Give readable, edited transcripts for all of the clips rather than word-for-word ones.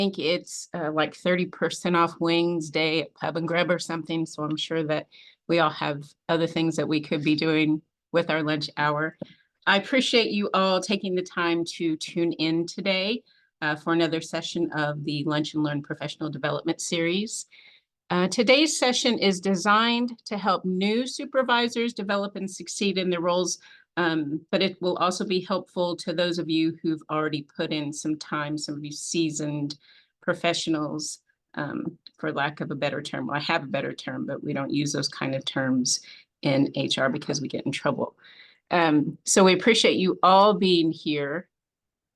think it's like 30% off Wings Day at Pub and Grub or something. So I'm sure that we all have other things that we could be doing with our lunch hour. I appreciate you all taking the time to tune in today for another session of the Lunch and Learn Professional Development Series. Today's session is designed to help new supervisors develop and succeed in their roles, but it will also be helpful to those of you who've already put in some time, some of you seasoned professionals, for lack of a better term. Well, I have a better term, but we don't use those kind of terms in HR because we get in trouble. So we appreciate you all being here.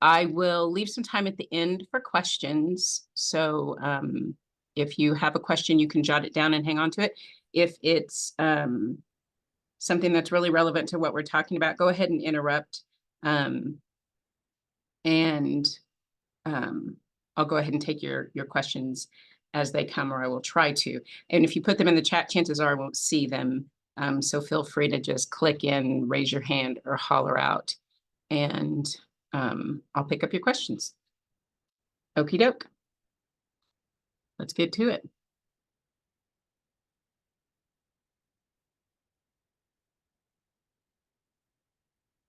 I will leave some time at the end for questions. So if you have a question, you can jot it down and hang on to it. If it's something that's really relevant to what we're talking about, go ahead and interrupt. I'll go ahead and take your questions as they come, or I will try to. And if you put them in the chat, chances are I won't see them. So feel free to just click in, raise your hand, or holler out, and I'll pick up your questions. Okie doke. Let's get to it.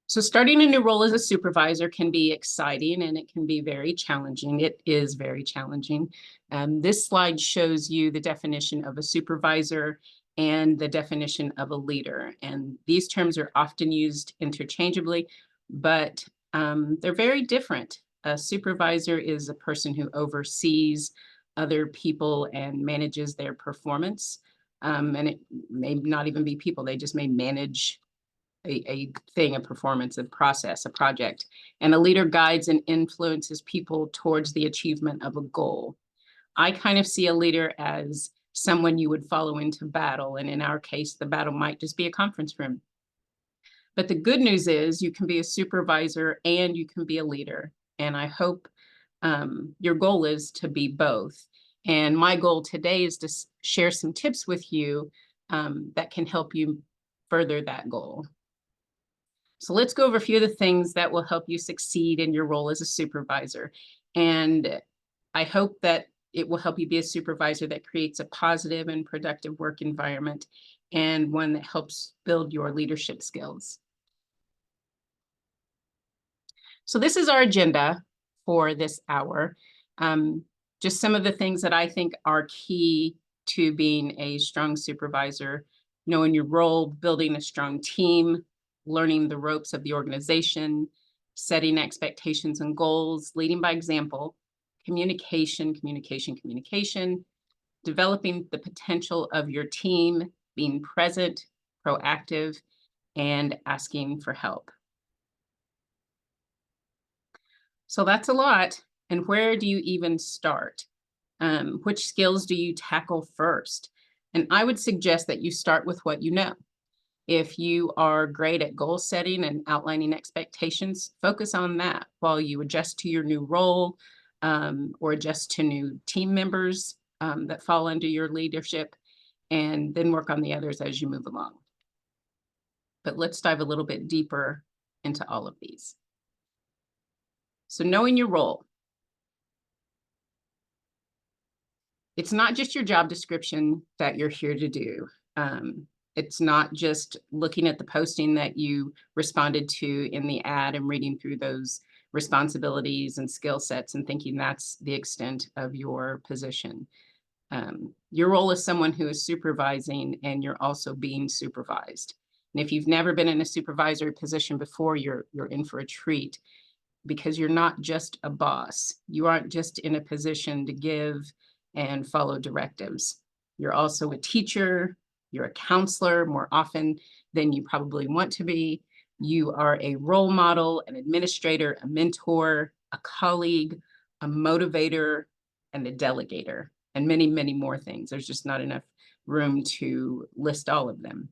So starting a new role as a supervisor can be exciting and it can be very challenging. It is very challenging. This slide shows you the definition of a supervisor and the definition of a leader. And these terms are often used interchangeably, but they're very different. A supervisor is a person who oversees other people and manages their performance. And it may not even be people, they just may manage a thing, a performance, a process, a project. And a leader guides and influences people towards the achievement of a goal. I kind of see a leader as someone you would follow into battle. And in our case, the battle might just be a conference room. But the good news is you can be a supervisor and you can be a leader. And I hope your goal is to be both. And my goal today is to share some tips with you that can help you further that goal. So let's go over a few of the things that will help you succeed in your role as a supervisor. And I hope that it will help you be a supervisor that creates a positive and productive work environment and one that helps build your leadership skills. So this is our agenda for this hour. Just some of the things that I think are key to being a strong supervisor: knowing your role, building a strong team, learning the ropes of the organization, setting expectations and goals, leading by example, communication, developing the potential of your team, being present, proactive, and asking for help. So that's a lot. And where do you even start? Which skills do you tackle first? And I would suggest that you start with what you know. If you are great at goal setting and outlining expectations, focus on that while you adjust to your new role or adjust to new team members that fall under your leadership, and then work on the others as you move along. But let's dive a little bit deeper into all of these. So knowing your role. It's not just your job description that you're here to do. It's not just looking at the posting that you responded to in the ad and reading through those responsibilities and skill sets and thinking that's the extent of your position. Your role is someone who is supervising, and you're also being supervised. And if you've never been in a supervisory position before, you're in for a treat, because you're not just a boss. You aren't just in a position to give and follow directives. You're also a teacher. You're a counselor more often than you probably want to be. You are a role model, an administrator, a mentor, a colleague, a motivator, and a delegator, and many, many more things. There's just not enough room to list all of them.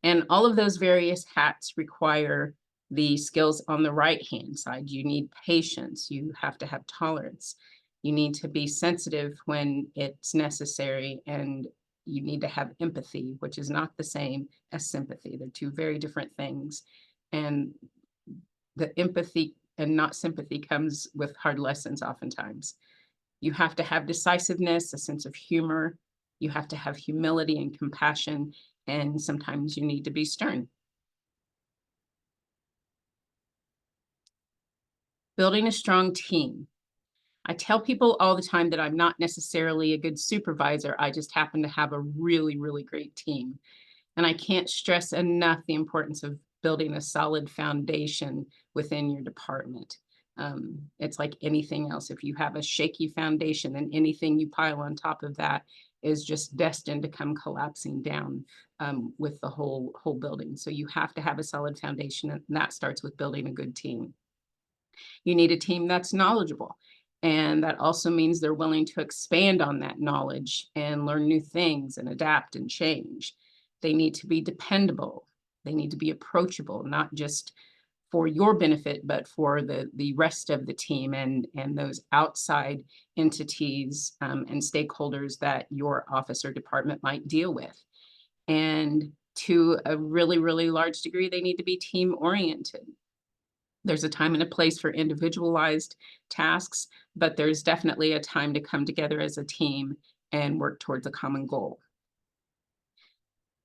And all of those various hats require the skills on the right-hand side. You need patience. You have to have tolerance. You need to be sensitive when it's necessary, and you need to have empathy, which is not the same as sympathy. They're two very different things. And the empathy and not sympathy comes with hard lessons oftentimes. You have to have decisiveness, a sense of humor. You have to have humility and compassion, and sometimes you need to be stern. Building a strong team. I tell people all the time that I'm not necessarily a good supervisor. I just happen to have a really, really great team. And I can't stress enough the importance of building a solid foundation within your department. It's like anything else. If you have a shaky foundation, then anything you pile on top of that is just destined to come collapsing down with the whole building. So you have to have a solid foundation, and that starts with building a good team. You need a team that's knowledgeable. And that also means they're willing to expand on that knowledge and learn new things and adapt and change. They need to be dependable. They need to be approachable, not just for your benefit, but for the rest of the team and those outside entities and stakeholders that your office or department might deal with. And to a really, really large degree, they need to be team oriented. There's a time and a place for individualized tasks, but there's definitely a time to come together as a team and work towards a common goal.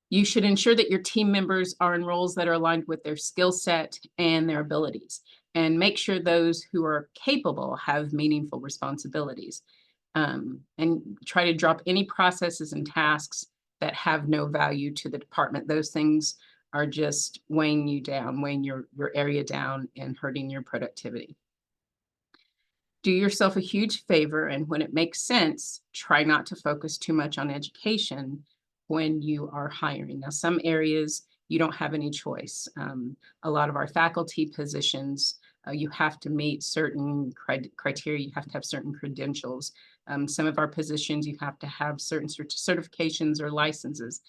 You should ensure that your team members are in roles that are aligned with their skill set and their abilities, and make sure those who are capable have meaningful responsibilities. And try to drop any processes and tasks that have no value to the department. Those things are just weighing you down, weighing your area down and hurting your productivity. Do yourself a huge favor, and when it makes sense, try not to focus too much on education when you are hiring. Now, some areas you don't have any choice. A lot of our faculty positions, you have to meet certain criteria, you have to have certain credentials. Some of our positions, you have to have certain certifications or licenses.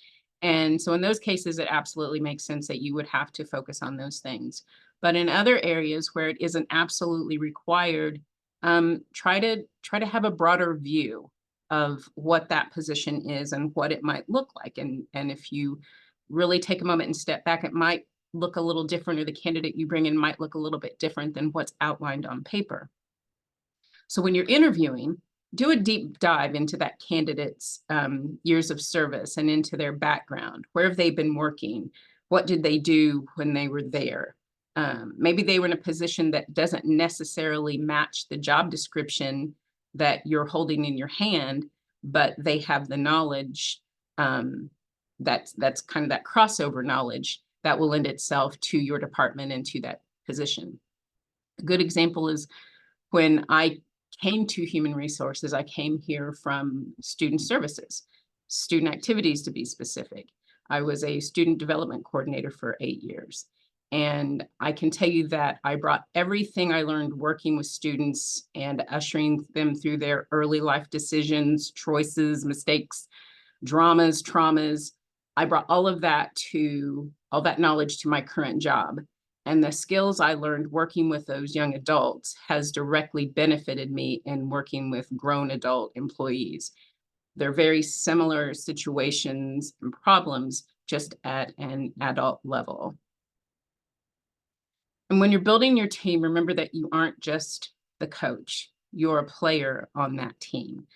And so in those cases, it absolutely makes sense that you would have to focus on those things. But in other areas where it isn't absolutely required, try to have a broader view of what that position is and what it might look like. And if you really take a moment and step back, it might look a little different, or the candidate you bring in might look a little bit different than what's outlined on paper. So when you're interviewing, do a deep dive into that candidate's years of service and into their background. Where have they been working? What did they do when they were there? Maybe they were in a position that doesn't necessarily match the job description that you're holding in your hand, but they have the knowledge that's kind of that crossover knowledge that will lend itself to your department and to that position. A good example is when I came to human resources, I came here from student services, student activities to be specific. I was a student development coordinator for 8 years. And I can tell you that I brought everything I learned working with students and ushering them through their early life decisions, choices, mistakes, dramas, traumas. I brought all that knowledge to my current job. And the skills I learned working with those young adults has directly benefited me in working with grown adult employees. They're very similar situations and problems, just at an adult level. And when you're building your team, remember that you aren't just the coach, you're a player on that team.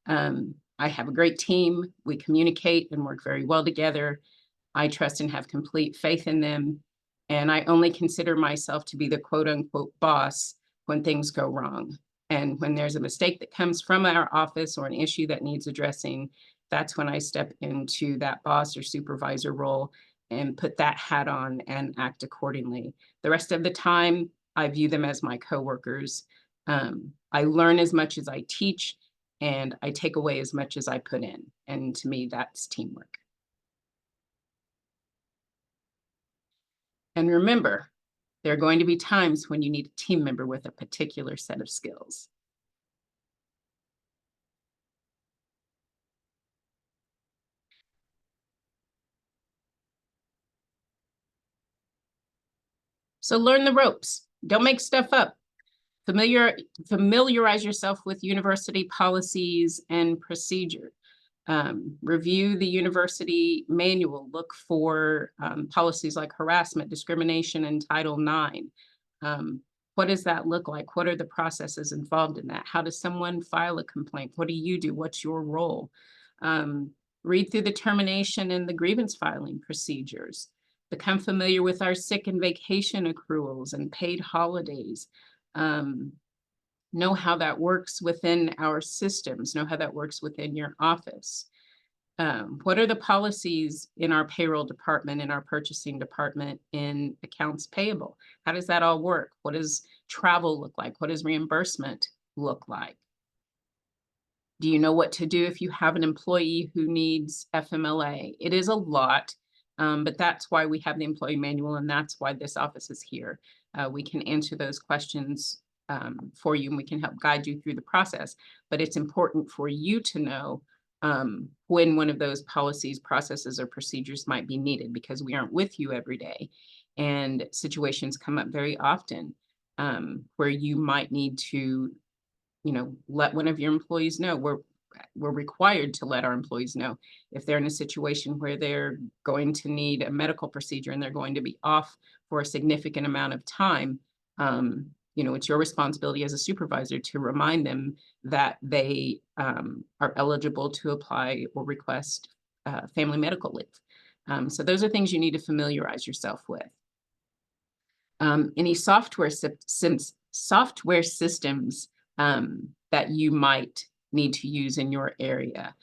I have a great team. We communicate and work very well together. I trust and have complete faith in them. And I only consider myself to be the quote unquote boss when things go wrong. And when there's a mistake that comes from our office or an issue that needs addressing, that's when I step into that boss or supervisor role and put that hat on and act accordingly. The rest of the time, I view them as my coworkers. I learn as much as I teach, and I take away as much as I put in. And to me, that's teamwork. And remember, there are going to be times when you need a team member with a particular set of skills. So learn the ropes. Don't make stuff up. Familiarize yourself with university policies and procedure. Review the university manual. Look for policies like harassment, discrimination, and Title IX. What does that look like? What are the processes involved in that? How does someone file a complaint? What do you do? What's your role? Um, Read through the termination and the grievance filing procedures. Become familiar with our sick and vacation accruals and paid holidays. Know how that works within our systems. Know how that works within your office. What are the policies in our payroll department, in our purchasing department, in accounts payable? How does that all work? What does travel look like? What does reimbursement look like? Do you know what to do if you have an employee who needs FMLA? It is a lot, but that's why we have the employee manual, and that's why this office is here. We can answer those questions for you, and we can help guide you through the process. But it's important for you to know when one of those policies, processes, or procedures might be needed, because we aren't with you every day. And situations come up very often where you might need to, let one of your employees know. We're required to let our employees know if they're in a situation where they're going to need a medical procedure and they're going to be off for a significant amount of time. It's your responsibility as a supervisor to remind them that they are eligible to apply or request family medical leave. So those are things you need to familiarize yourself with. Any software systems that you might need to use in your area.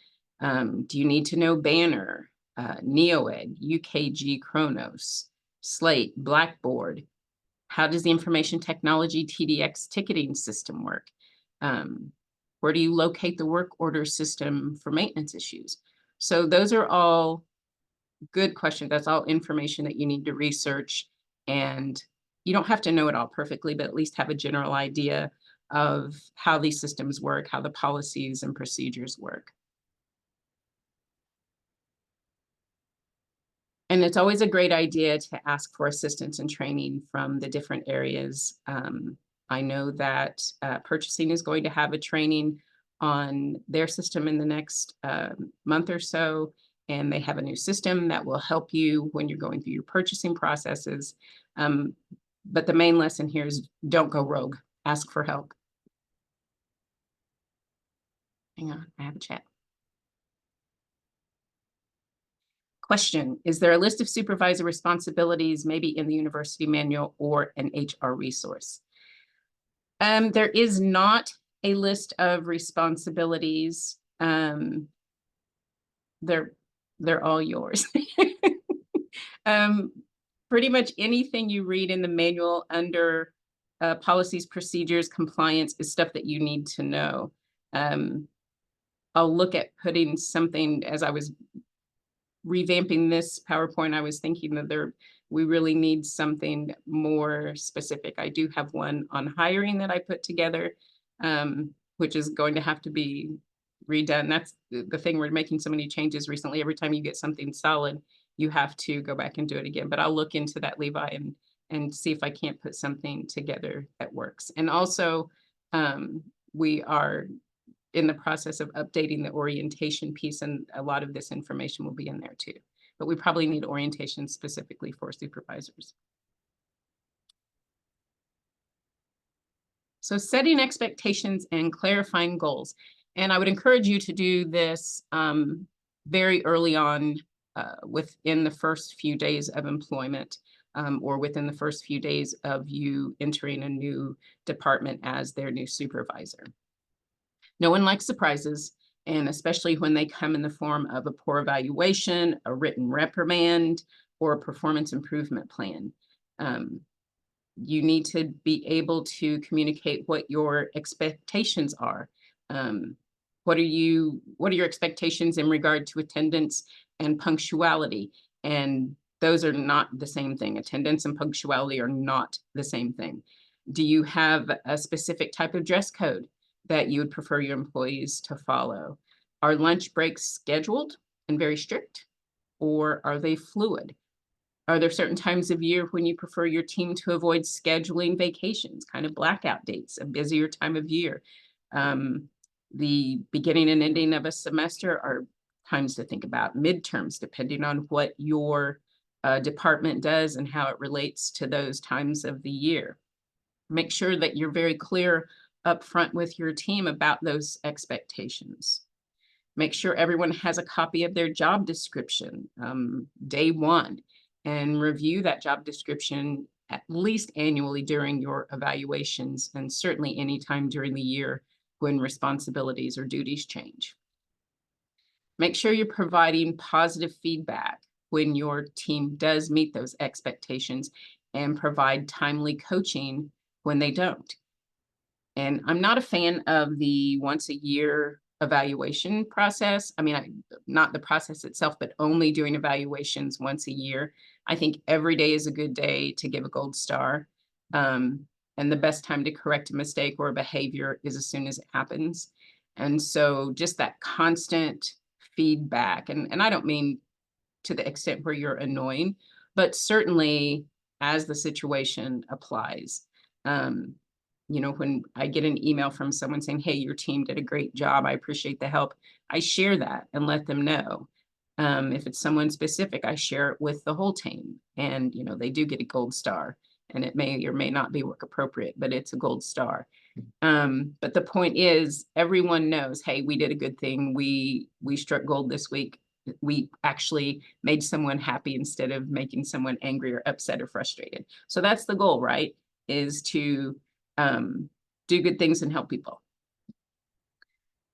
Do you need to know Banner, NeoEd, UKG Kronos, Slate, Blackboard? How does the information technology TDX ticketing system work? Where do you locate the work order system for maintenance issues? So those are all good questions. That's all information that you need to research, and you don't have to know it all perfectly, but at least have a general idea of how these systems work, how the policies and procedures work. And it's always a great idea to ask for assistance and training from the different areas. I know that purchasing is going to have a training on their system in the next month or so, and they have a new system that will help you when you're going through your purchasing processes. But the main lesson here is don't go rogue. Ask for help. Hang on, I have a chat. Question, is there a list of supervisor responsibilities, maybe in the university manual or an HR resource? There is not a list of responsibilities. They're all yours. Pretty much anything you read in the manual under policies, procedures, compliance is stuff that you need to know. I'll look at putting something, as I was revamping this PowerPoint, I was thinking that we really need something more specific. I do have one on hiring that I put together, which is going to have to be redone. That's the thing. We're making so many changes recently. Every time you get something solid, you have to go back and do it again. But I'll look into that, Levi, and see if I can't put something together that works. And also, we are in the process of updating the orientation piece, and a lot of this information will be in there too. But we probably need orientation specifically for supervisors. So setting expectations and clarifying goals. And I would encourage you to do this very early on within the first few days of employment, or within the first few days of you entering a new department as their new supervisor. No one likes surprises, and especially when they come in the form of a poor evaluation, a written reprimand, or a performance improvement plan. You need to be able to communicate what your expectations are. What are your expectations in regard to attendance and punctuality? And those are not the same thing. Attendance and punctuality are not the same thing. Do you have a specific type of dress code that you would prefer your employees to follow? Are lunch breaks scheduled and very strict, or are they fluid? Are there certain times of year when you prefer your team to avoid scheduling vacations, kind of blackout dates, a busier time of year? The beginning and ending of a semester are times to think about. Midterms, depending on what your department does and how it relates to those times of the year. Make sure that you're very clear up front with your team about those expectations. Make sure everyone has a copy of their job description day one, and review that job description at least annually during your evaluations, and certainly anytime during the year when responsibilities or duties change. Make sure you're providing positive feedback when your team does meet those expectations, and provide timely coaching when they don't. And I'm not a fan of the once a year evaluation process. I mean, not the process itself, but only doing evaluations once a year. I think every day is a good day to give a gold star. And the best time to correct a mistake or a behavior is as soon as it happens. And so just that constant feedback, and I don't mean to the extent where you're annoying, but certainly as the situation applies. You know, when I get an email from someone saying, hey, your team did a great job, I appreciate the help, I share that and let them know. If it's someone specific, I share it with the whole team, and, you know, they do get a gold star, and it may or may not be work appropriate, but it's a gold star. But the point is, everyone knows, hey, we did a good thing. We struck gold this week. We actually made someone happy instead of making someone angry or upset or frustrated. So that's the goal, right? Is to do good things and help people.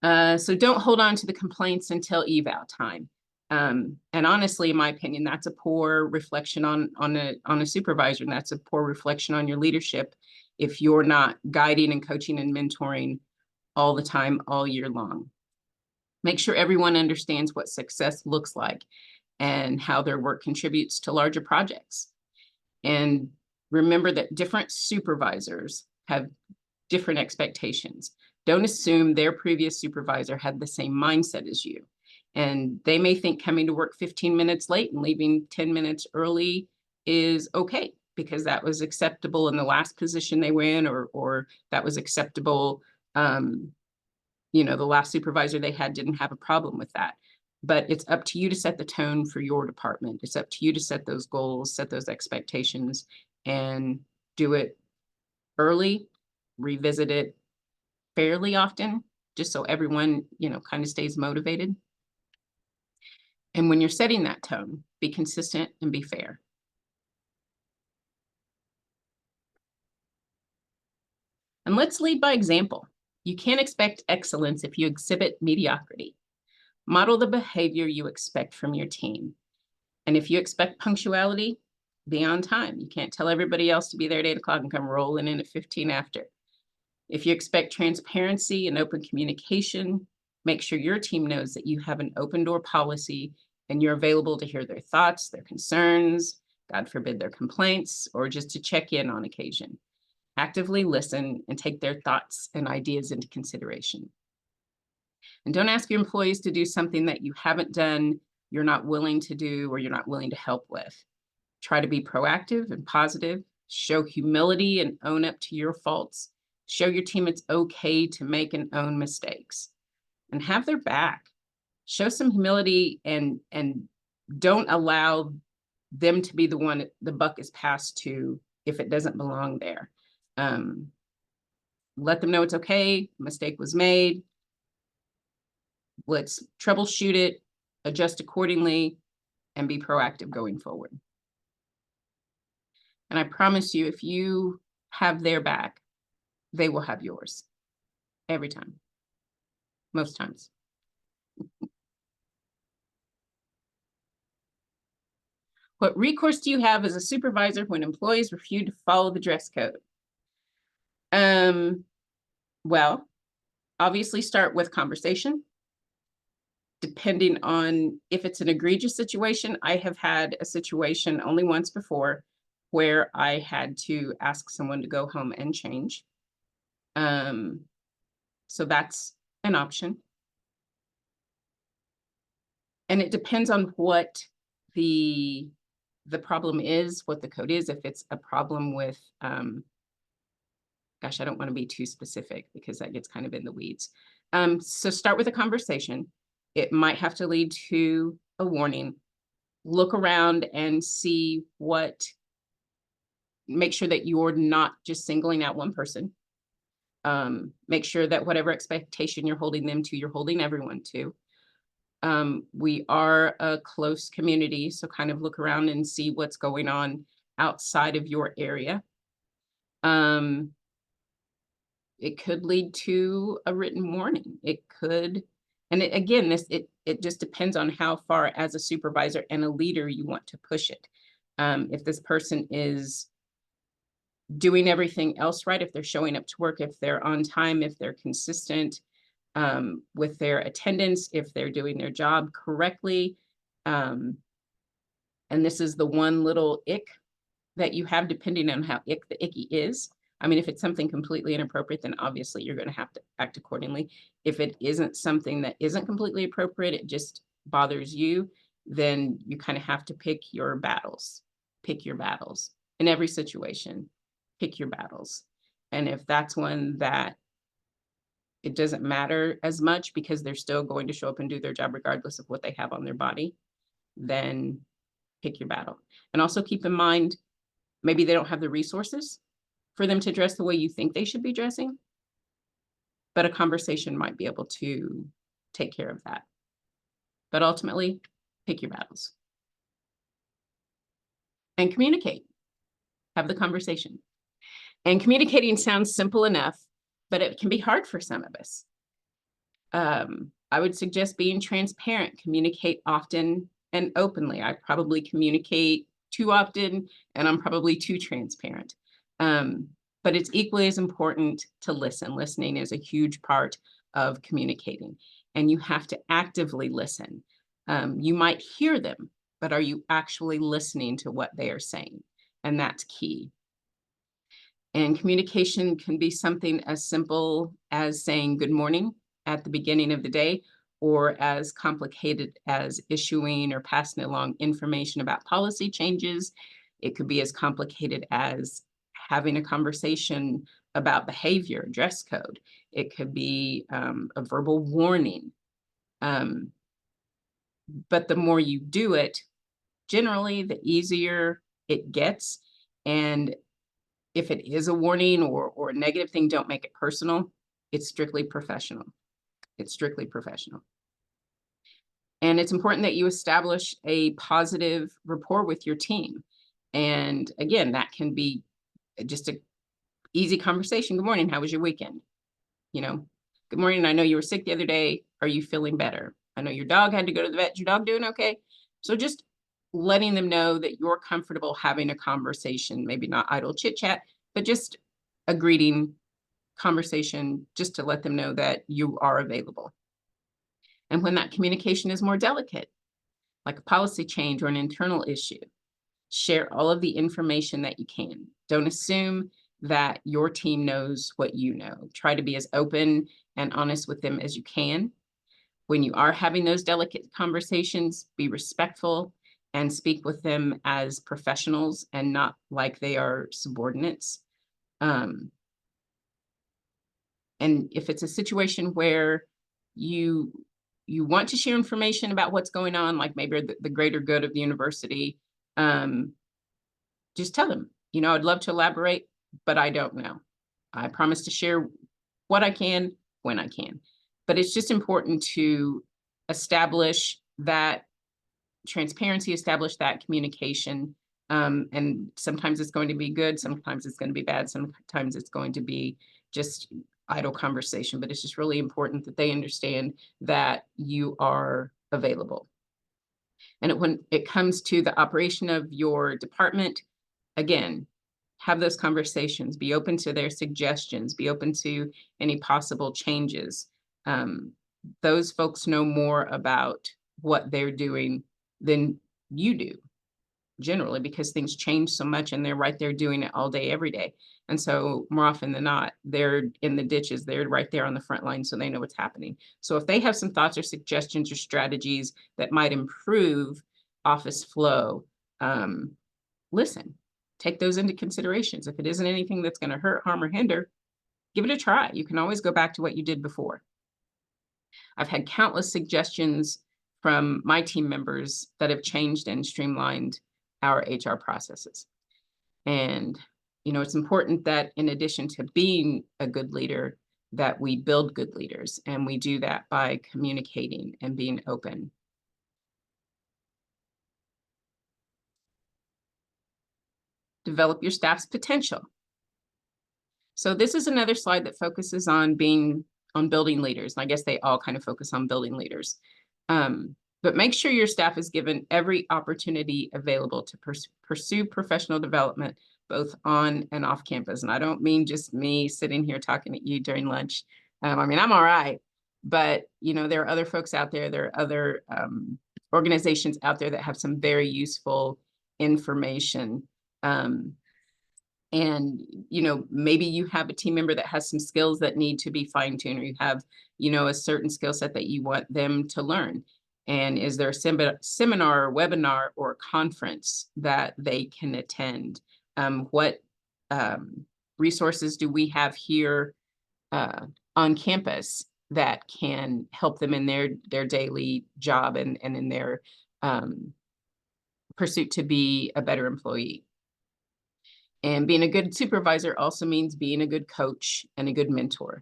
So don't hold on to the complaints until eval time. And honestly, in my opinion, that's a poor reflection on a supervisor, and that's a poor reflection on your leadership if you're not guiding and coaching and mentoring all the time, all year long. Make sure everyone understands what success looks like and how their work contributes to larger projects. And remember that different supervisors have different expectations. Don't assume their previous supervisor had the same mindset as you. And they may think coming to work 15 minutes late and leaving 10 minutes early is okay, because that was acceptable in the last position they were in, or that was acceptable. You know, the last supervisor they had didn't have a problem with that. But it's up to you to set the tone for your department. It's up to you to set those goals, set those expectations, and do it early, revisit it fairly often, just so everyone, you know, kind of stays motivated. And when you're setting that tone, be consistent and be fair. And let's lead by example. You can't expect excellence if you exhibit mediocrity. Model the behavior you expect from your team. And if you expect punctuality, be on time. You can't tell everybody else to be there at 8 o'clock and come rolling in at 15 after. If you expect transparency and open communication, make sure your team knows that you have an open door policy and you're available to hear their thoughts, their concerns, God forbid their complaints, or just to check in on occasion. Actively listen and take their thoughts and ideas into consideration. And don't ask your employees to do something that you haven't done, you're not willing to do, or you're not willing to help with. Try to be proactive and positive. Show humility and own up to your faults. Show your team it's okay to make and own mistakes. And have their back. Show some humility, and don't allow them to be the one the buck is passed to if it doesn't belong there. Let them know it's okay, mistake was made. Let's troubleshoot it, adjust accordingly, and be proactive going forward. And I promise you, if you have their back, they will have yours. Every time. Most times. What recourse do you have as a supervisor when employees refuse to follow the dress code? Well, obviously start with conversation. Depending on if it's an egregious situation, I have had a situation only once before where I had to ask someone to go home and change. So that's an option. And it depends on what the problem is, what the code is. If it's a problem with, gosh, I don't want to be too specific because that gets kind of in the weeds. So start with a conversation. It might have to lead to a warning. Look around and see what make sure that you're not just singling out one person. Make sure that whatever expectation you're holding them to, you're holding everyone to. We are a close community, so kind of look around and see what's going on outside of your area. It could lead to a written warning. It could, and again, it just depends on how far as a supervisor and a leader you want to push it. If this person is doing everything else right, if they're showing up to work, if they're on time, if they're consistent with their attendance, if they're doing their job correctly. And this is the one little ick that you have, depending on how icky is. I mean, if it's something completely inappropriate, then obviously you're going to have to act accordingly. If it isn't something that isn't completely appropriate, it just bothers you, then you kind of have to pick your battles. Pick your battles in every situation. Pick your battles. And if that's one that it doesn't matter as much because they're still going to show up and do their job regardless of what they have on their body, then pick your battle. And also keep in mind, maybe they don't have the resources for them to dress the way you think they should be dressing, but a conversation might be able to take care of that. But ultimately, pick your battles. And communicate. Have the conversation. And communicating sounds simple enough, but it can be hard for some of us. I would suggest being transparent. Communicate often and openly. I probably communicate too often, and I'm probably too transparent. But it's equally as important to listen. Listening is a huge part of communicating, and you have to actively listen. You might hear them, but are you actually listening to what they are saying? And that's key. And communication can be something as simple as saying good morning at the beginning of the day, or as complicated as issuing or passing along information about policy changes. It could be as complicated as having a conversation about behavior, dress code. It could be a verbal warning. But the more you do it, generally, the easier it gets. And if it is a warning or a negative thing, don't make it personal. It's strictly professional. It's strictly professional. And it's important that you establish a positive rapport with your team. And again, that can be just a easy conversation. Good morning. How was your weekend? You know, good morning. I know you were sick the other day. Are you feeling better? I know your dog had to go to the vet. Is your dog doing okay? So just letting them know that you're comfortable having a conversation, maybe not idle chit chat, but just a greeting conversation, just to let them know that you are available. And when that communication is more delicate, like a policy change or an internal issue, share all of the information that you can. Don't assume that your team knows what you know. Try to be as open and honest with them as you can. When you are having those delicate conversations, be respectful and speak with them as professionals and not like they are subordinates. And if it's a situation where you want to share information about what's going on, like maybe the greater good of the university, just tell them, you know, I'd love to elaborate, but I don't know. I promise to share what I can when I can. But it's just important to establish that transparency, establish that communication. And sometimes it's going to be good, sometimes it's going to be bad, sometimes it's going to be just idle conversation, but it's just really important that they understand that you are available. And when it comes to the operation of your department, again, have those conversations, be open to their suggestions, be open to any possible changes. Those folks know more about what they're doing than you do, generally, because things change so much and they're right there doing it all day, every day. And so more often than not, they're in the ditches, they're right there on the front line, so they know what's happening. So if they have some thoughts or suggestions or strategies that might improve office flow, listen, take those into considerations. If it isn't anything that's going to hurt, harm, or hinder, give it a try. You can always go back to what you did before. I've had countless suggestions from my team members that have changed and streamlined our HR processes. And it's important that in addition to being a good leader, that we build good leaders, and we do that by communicating and being open. Develop your staff's potential. So this is another slide that focuses on building leaders. And I guess they all kind of focus on building leaders. But make sure your staff is given every opportunity available to pursue professional development, both on and off campus. And I don't mean just me sitting here talking at you during lunch. I mean, I'm all right, but there are other folks out there. There are other organizations out there that have some very useful information. And maybe you have a team member that has some skills that need to be fine-tuned, or you have a certain skill set that you want them to learn. And is there a seminar or webinar or conference that they can attend? What resources do we have here on campus that can help them in their daily job and in their pursuit to be a better employee? And being a good supervisor also means being a good coach and a good mentor.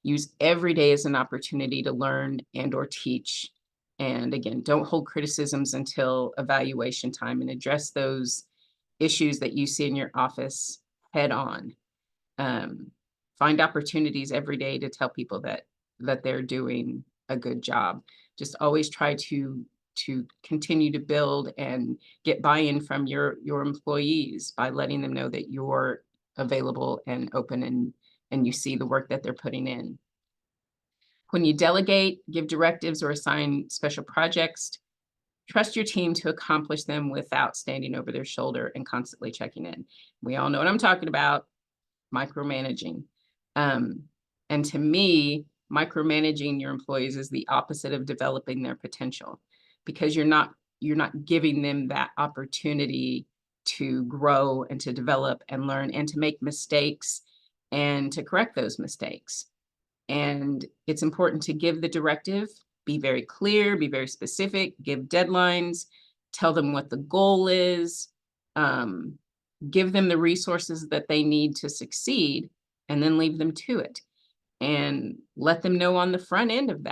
Use every day as an opportunity to learn and or teach. And again, don't hold criticisms until evaluation time, and address those issues that you see in your office head on. Find opportunities every day to tell people that they're doing a good job. Just always try to continue to build and get buy-in from your employees by letting them know that you're available and open, and you see the work that they're putting in. When you delegate, give directives, or assign special projects, trust your team to accomplish them without standing over their shoulder and constantly checking in. We all know what I'm talking about: micromanaging. And to me, micromanaging your employees is the opposite of developing their potential, because you're not giving them that opportunity to grow and to develop and learn and to make mistakes and to correct those mistakes. And it's important to give the directive, be very clear, be very specific, give deadlines, tell them what the goal is, give them the resources that they need to succeed, and then leave them to it. And let them know on the front end of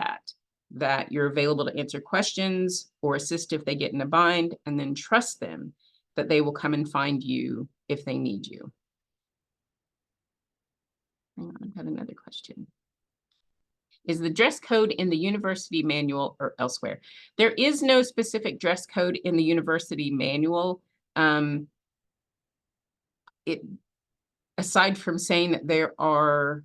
that you're available to answer questions or assist if they get in a bind, and then trust them that they will come and find you if they need you. Hang on, I've got another question. Is the dress code in the university manual or elsewhere? There is no specific dress code in the university manual. Aside from saying that there are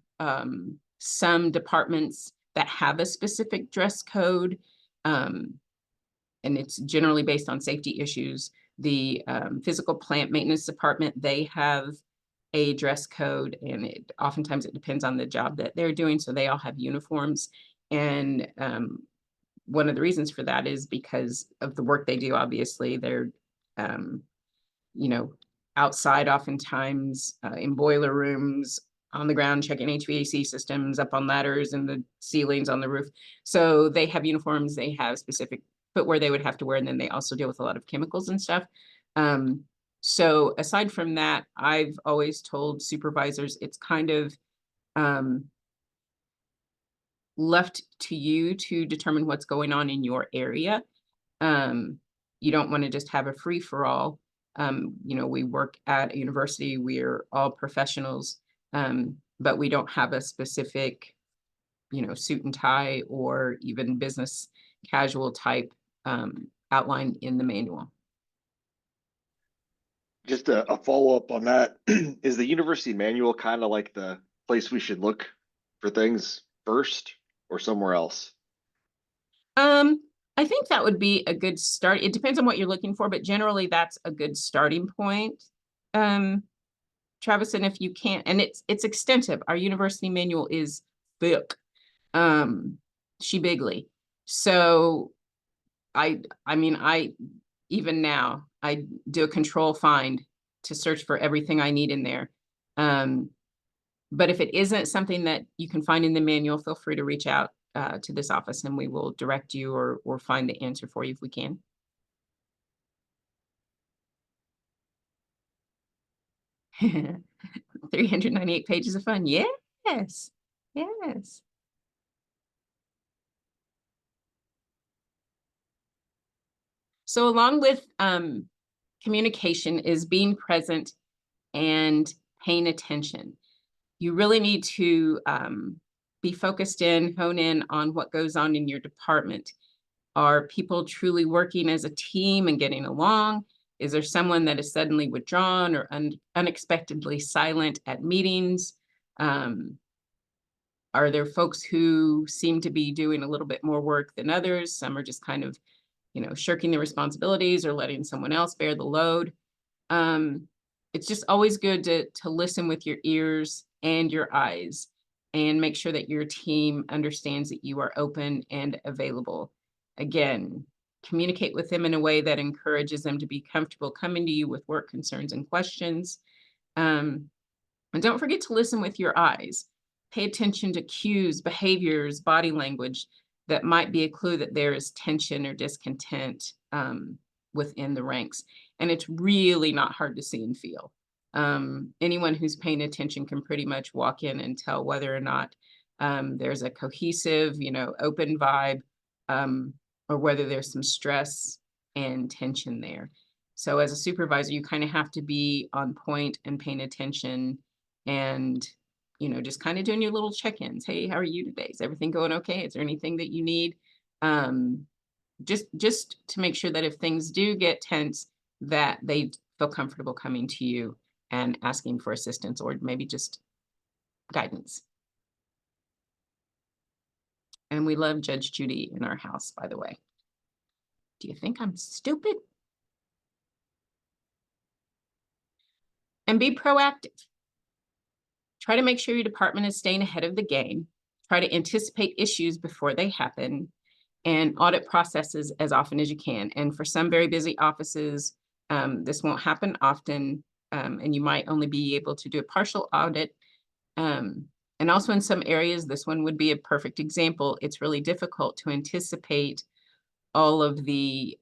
some departments that have a specific dress code, and it's generally based on safety issues. The physical plant maintenance department, they have a dress code, and oftentimes it depends on the job that they're doing. So they all have uniforms. And one of the reasons for that is because of the work they do. Obviously, they're, outside oftentimes in boiler rooms, on the ground, checking HVAC systems, up on ladders in the ceilings, on the roof. So they have uniforms, they have specific footwear they would have to wear, and then they also deal with a lot of chemicals and stuff. So aside from that, I've always told supervisors it's kind of left to you to determine what's going on in your area. You don't want to just have a free-for-all. We work at a university, we're all professionals, but we don't have a specific, suit and tie or even business casual type outlined in the manual. Just a follow-up on that. Is the university manual kind of like the place we should look for things first, or somewhere else? I think that would be a good start. It depends on what you're looking for, but generally that's a good starting point. Travis, and if you can't, and it's extensive. Our university manual is thick, bigly. So I even now I do a control find to search for everything I need in there. But if it isn't something that you can find in the manual, feel free to reach out to this office, and we will direct you or find the answer for you if we can. 398 pages of fun. Yes. Yes. So along with communication is being present and paying attention. You really need to be focused in, hone in on what goes on in your department. Are people truly working as a team and getting along? Is there someone that is suddenly withdrawn or unexpectedly silent at meetings? Are there folks who seem to be doing a little bit more work than others? Some are just kind of, shirking their responsibilities or letting someone else bear the load. Um, it's just always good to listen with your ears and your eyes and make sure that your team understands that you are open and available. Again, communicate with them in a way that encourages them to be comfortable coming to you with work concerns and questions. Um, and don't forget to listen with your eyes. Pay attention to cues, behaviors, body language that might be a clue that there is tension or discontent within the ranks. And it's really not hard to see and feel. Anyone who's paying attention can pretty much walk in and tell whether or not there's a cohesive, open vibe, or whether there's some stress and tension there. So as a supervisor, you kind of have to be on point and paying attention and, just kind of doing your little check-ins. Hey, how are you today? Is everything going okay? Is there anything that you need? Just to make sure that if things do get tense, that they feel comfortable coming to you and asking for assistance or maybe just guidance. And we love Judge Judy in our house, by the way. Do you think I'm stupid? And be proactive. Try to make sure your department is staying ahead of the game. Try to anticipate issues before they happen and audit processes as often as you can. And for some very busy offices, this won't happen often, and you might only be able to do a partial audit. And also in some areas, this one would be a perfect example. It's really difficult to anticipate all of the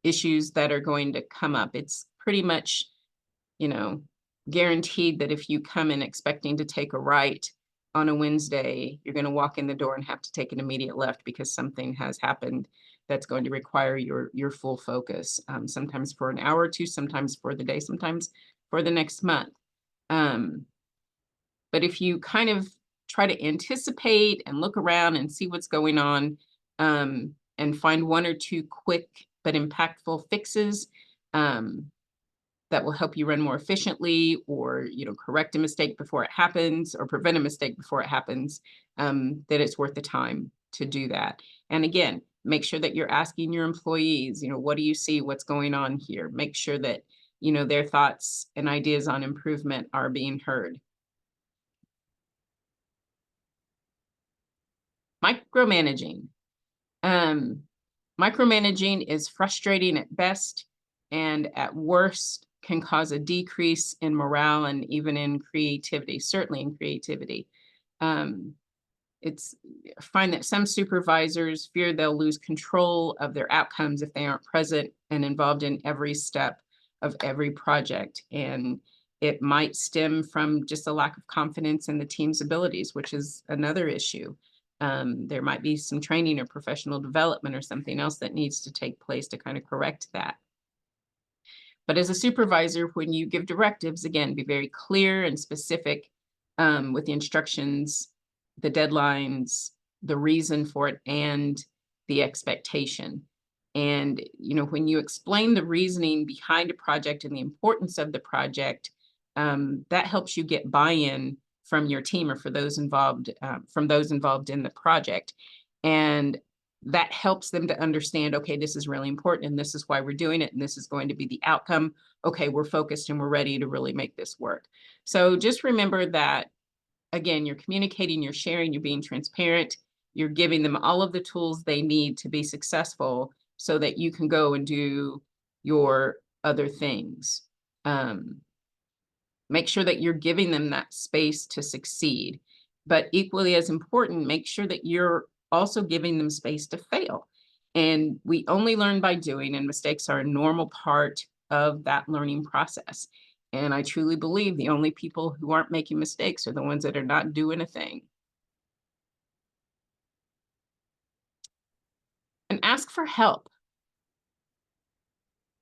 issues that are going to come up. It's pretty much, guaranteed that if you come in expecting to take a right on a Wednesday, you're going to walk in the door and have to take an immediate left because something has happened that's going to require your full focus, sometimes for an hour or two, sometimes for the day, sometimes for the next month. But if you kind of try to anticipate and look around and see what's going on, and find one or two quick but impactful fixes, that will help you run more efficiently or, correct a mistake before it happens or prevent a mistake before it happens, that it's worth the time to do that. And again, make sure that you're asking your employees, what do you see? What's going on here? Make sure that, their thoughts and ideas on improvement are being heard. Micromanaging. Micromanaging is frustrating at best and at worst can cause a decrease in morale and even in creativity, certainly in creativity. It's find that some supervisors fear they'll lose control of their outcomes if they aren't present and involved in every step of every project. And it might stem from just a lack of confidence in the team's abilities, which is another issue. There might be some training or professional development or something else that needs to take place to kind of correct that. But as a supervisor, when you give directives, again, be very clear and specific with the instructions, the deadlines, the reason for it, and the expectation. And, when you explain the reasoning behind a project and the importance of the project, that helps you get buy-in from your team or for those involved, from those involved in the project. And that helps them to understand, okay, this is really important and this is why we're doing it and this is going to be the outcome. Okay, we're focused and we're ready to really make this work. So just remember that, again, you're communicating, you're sharing, you're being transparent, you're giving them all of the tools they need to be successful so that you can go and do your other things. Make sure that you're giving them that space to succeed. But equally as important, make sure that you're also giving them space to fail. And we only learn by doing, and mistakes are a normal part of that learning process. And I truly believe the only people who aren't making mistakes are the ones that are not doing a thing. And ask for help.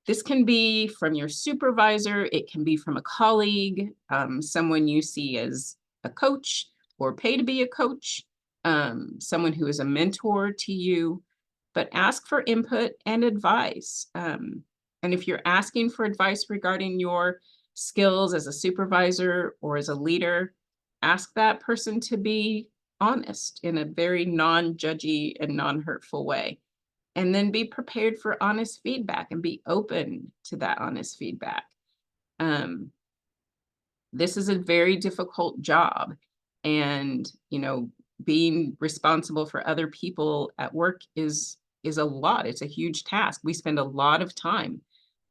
This can be from your supervisor, it can be from a colleague, someone you see as a coach or pay to be a coach, someone who is a mentor to you, but ask for input and advice. And if you're asking for advice regarding your skills as a supervisor or as a leader, ask that person to be honest in a very non-judgy and non-hurtful way. And then be prepared for honest feedback and be open to that honest feedback. This is a very difficult job. And, you know, being responsible for other people at work is a lot. It's a huge task. We spend a lot of time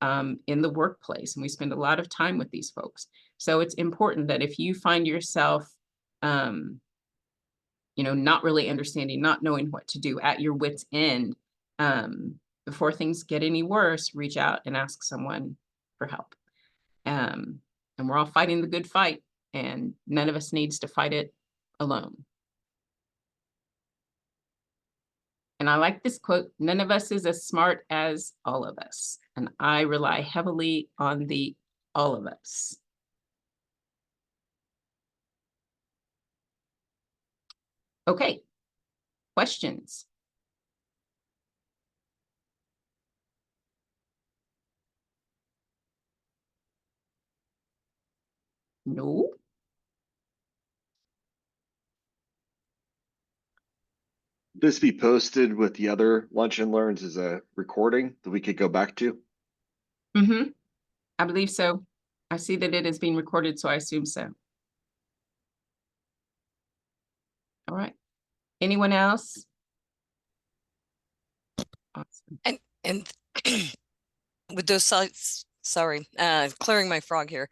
in the workplace, and we spend a lot of time with these folks. So it's important that if you find yourself, you know, not really understanding, not knowing what to do, at your wit's end, before things get any worse, reach out and ask someone for help. And we're all fighting the good fight, and none of us needs to fight it alone. And I like this quote, none of us is as smart as all of us. And I rely heavily on the all of us. Okay, questions? No? This be posted with the other lunch and learns as a recording that we could go back to? Mm-hmm. I believe so. I see that it is being recorded, so I assume so. All right. Anyone else? Awesome. And would those slides, sorry, clearing my frog here,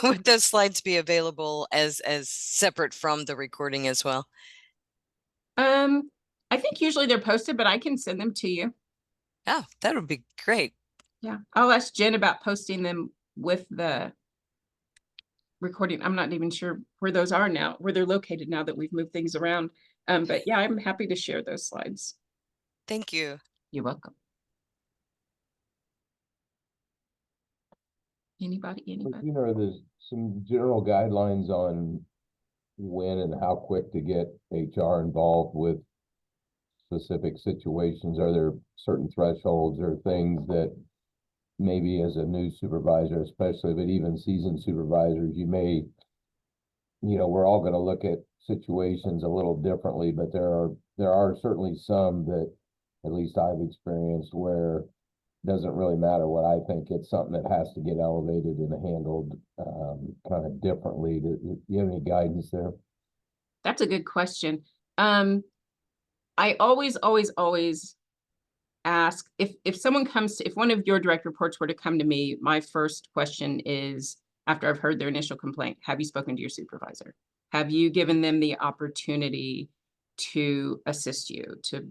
would those slides be available as separate from the recording as well? I think usually they're posted, but I can send them to you. Oh, that would be great. Yeah, I'll ask Jen about posting them with the recording. I'm not even sure where those are now, where they're located now that we've moved things around. But yeah, I'm happy to share those slides. Thank you. You're welcome. Anybody? You know, there's some general guidelines on when and how quick to get HR involved with specific situations. Are there certain thresholds or things that maybe as a new supervisor, especially, but even seasoned supervisors, you may, you know, we're all going to look at situations a little differently, but there are certainly some that at least I've experienced where it doesn't really matter what I think. It's something that has to get elevated and handled kind of differently. Do you have any guidance there? That's a good question. I always ask if someone comes to, if one of your direct reports were to come to me, my first question is, after I've heard their initial complaint, have you spoken to your supervisor? Have you given them the opportunity to assist you, to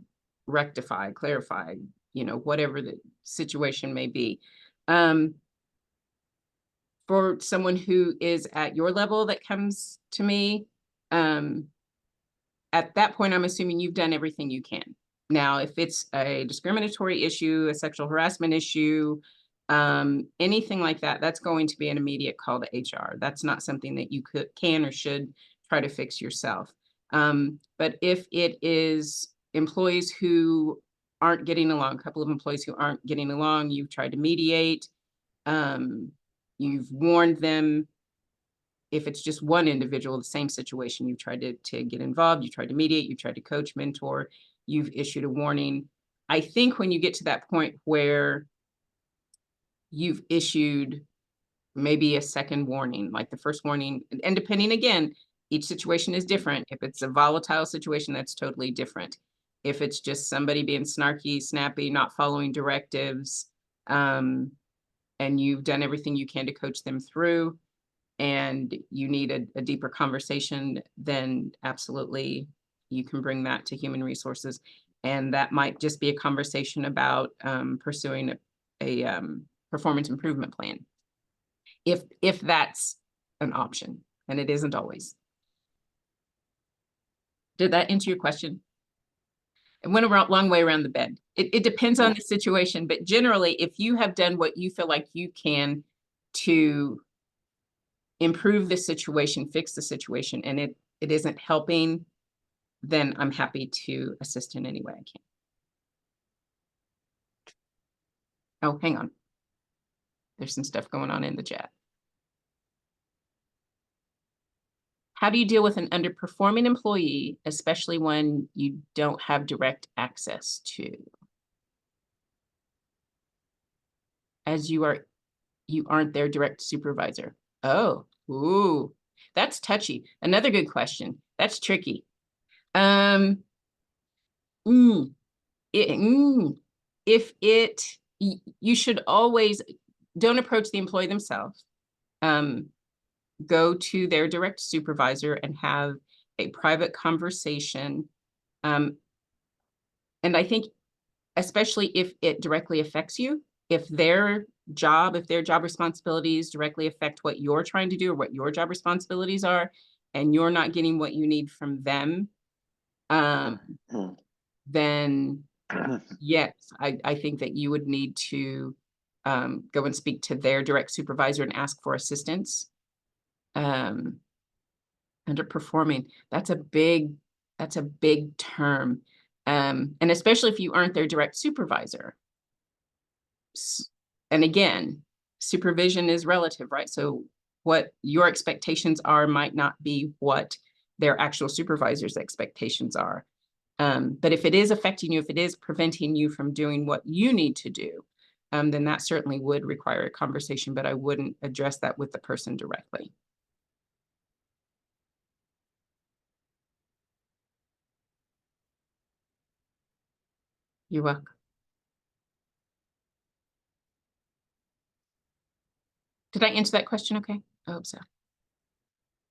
rectify, clarify, you know, whatever the situation may be? For someone who is at your level that comes to me, at that point, I'm assuming you've done everything you can. Now, if it's a discriminatory issue, a sexual harassment issue, anything like that, that's going to be an immediate call to HR. That's not something that you can or should try to fix yourself. But if it is employees who aren't getting along, a couple of employees who aren't getting along, you've tried to mediate, you've warned them. If it's just one individual, the same situation, you've tried to get involved, you tried to mediate, you tried to coach, mentor, you've issued a warning. I think when you get to that point where you've issued maybe a second warning, like the first warning, and depending again, each situation is different. If it's a volatile situation, that's totally different. If it's just somebody being snarky, snappy, not following directives, and you've done everything you can to coach them through, and you need a deeper conversation, then absolutely you can bring that to human resources. And that might just be a conversation about pursuing a performance improvement plan. if that's an option, and it isn't always. Did that answer your question? It went a long way around the bend. It depends on the situation, but generally, if you have done what you feel like you can to improve the situation, fix the situation, and it isn't helping, then I'm happy to assist in any way I can. Oh, hang on. There's some stuff going on in the chat. How do you deal with an underperforming employee, especially when you don't have direct access to? As you aren't their direct supervisor. Oh, ooh, that's touchy. Another good question. That's tricky. You should always don't approach the employee themselves. Go to their direct supervisor and have a private conversation. And I think, especially if it directly affects you, if their job responsibilities directly affect what you're trying to do or what your job responsibilities are, and you're not getting what you need from them, then yes, I think that you would need to go and speak to their direct supervisor and ask for assistance. Underperforming, that's a big term. And especially if you aren't their direct supervisor. And again, supervision is relative, right? So what your expectations are might not be what their actual supervisor's expectations are. But if it is affecting you, if it is preventing you from doing what you need to do, then that certainly would require a conversation, but I wouldn't address that with the person directly. You're welcome. Did I answer that question okay? I hope so.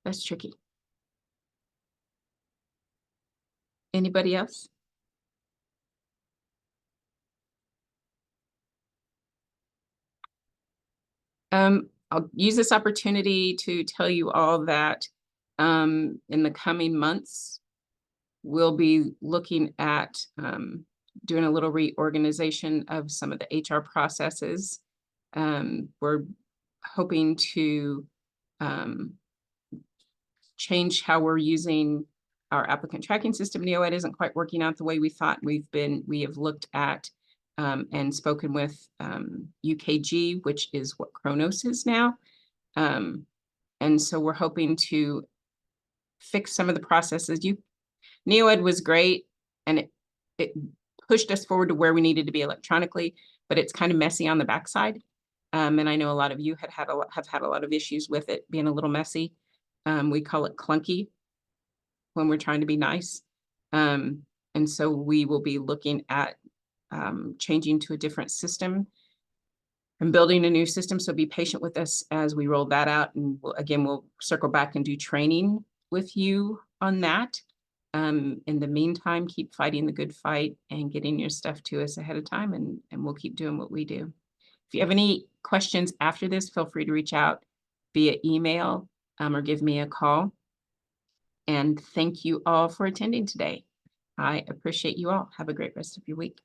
That's tricky. Anybody else? I'll use this opportunity to tell you all that in the coming months, we'll be looking at doing a little reorganization of some of the HR processes. We're hoping to change how we're using our applicant tracking system. NeoEd isn't quite working out the way we thought. We have looked at and spoken with UKG, which is what Kronos is now. And so we're hoping to fix some of the processes. NeoEd was great, and it pushed us forward to where we needed to be electronically, but it's kind of messy on the backside. And I know a lot of you have had a lot of issues with it being a little messy. We call it clunky when we're trying to be nice. And so we will be looking at changing to a different system and building a new system. So be patient with us as we roll that out. And we'll circle back and do training with you on that. In the meantime, keep fighting the good fight and getting your stuff to us ahead of time, and we'll keep doing what we do. If you have any questions after this, feel free to reach out via email or give me a call. And thank you all for attending today. I appreciate you all. Have a great rest of your week.